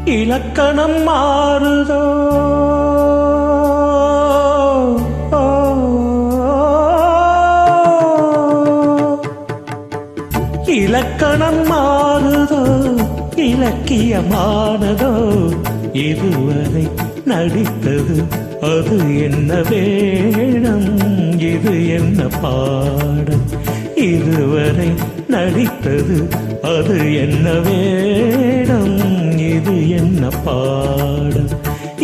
இலக்கணம் மாறுதோ இலக்கணம் மாறுதோ இலக்கியமானதோ இதுவரை நடித்தது அது என்ன வேடம் இது என்ன பாடம் இதுவரை நடித்தது அது என்ன வேடம் இது என்ன பாடம்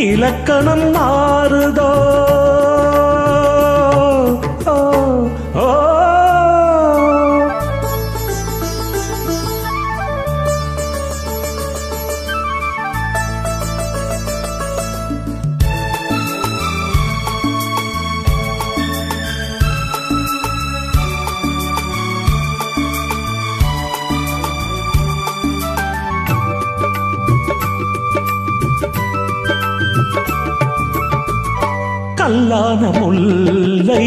இலக்கணம் மாறுதோ கல்லான முல்லை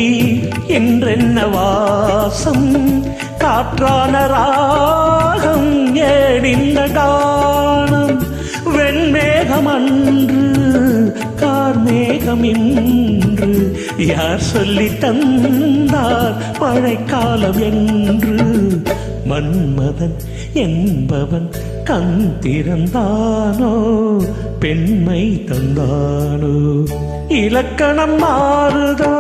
என்றென்ன வாசம் காற்றான ராகம் ஏடிந்த கானம் வெண்மேகம் அன்று கார்மேகம் இன்று யார் சொல்லி தந்தார் மழைக்காலம் என்று மன்மதன் என்பவன் கண் திறந்தானோ பெண்மை தந்தானோ இலக்கணம் மாறுதோ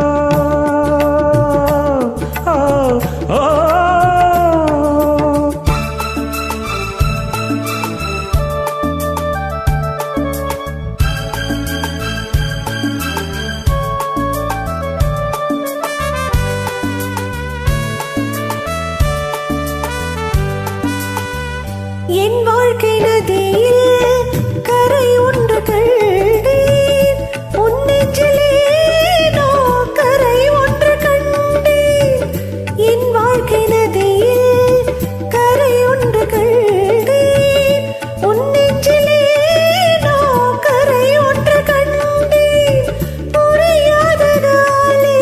என் வாழ்க்கை நதியில் கரை ஒன்று கண்டேன் உன் நெஞ்சிலேனோ கரை ஒன்று கண்டேன் என் வாழ்க்கை நதியில் கரை ஒன்று கண்டேன் உன் நெஞ்சிலேனோ கரை ஒன்று கண்டேன் புரியாததாலே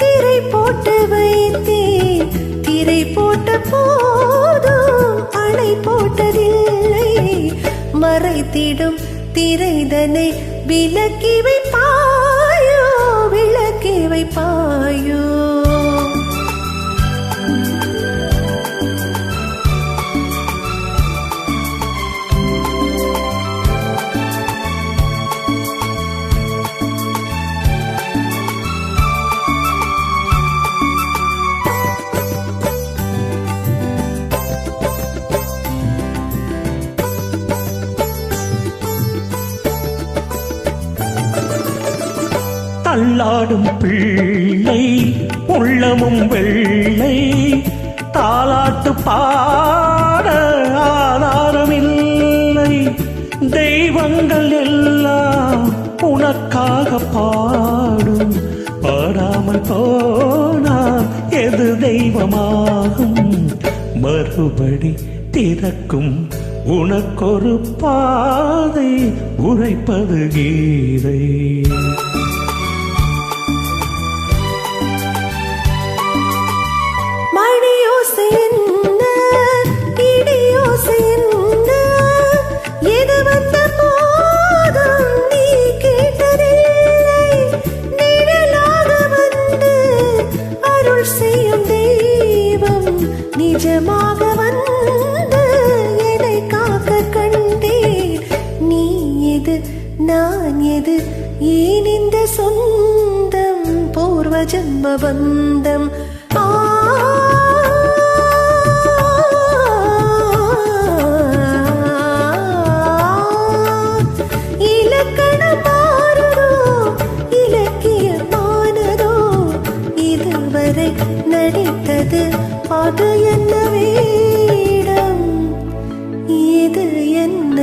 திரை போட்டு வைத்தேன் திரை போட்ட போதும் அணை போட்டதில்லை மறைத்திடும் திரைதனை விலக்கி வைப்பாயோ விலக்கி வைப்பாயோ தள்ளாடும் பிள்ளை உள்ளமும் வெள்ளை தாலாட்டு பாட ஆதாரமில்லை தெய்வங்கள் எல்லாம் உனக்காக பாடும் பாடாமல் போனால் எது தெய்வமாகும் மறுபடி திறக்கும் உனக்கொரு பாதை உரைப்பது கீதை நிஜமாக வந்து என்னை காக்க கண்டேன் நீ எது நான் எது ஏன் இந்த சொந்தம் பூர்வ ஜன்ம பந்தம் இலக்கணம் மாறுதோ இலக்கியமானதோ இதுவரை நடித்தது அது என்ன வேடம் இது என்ன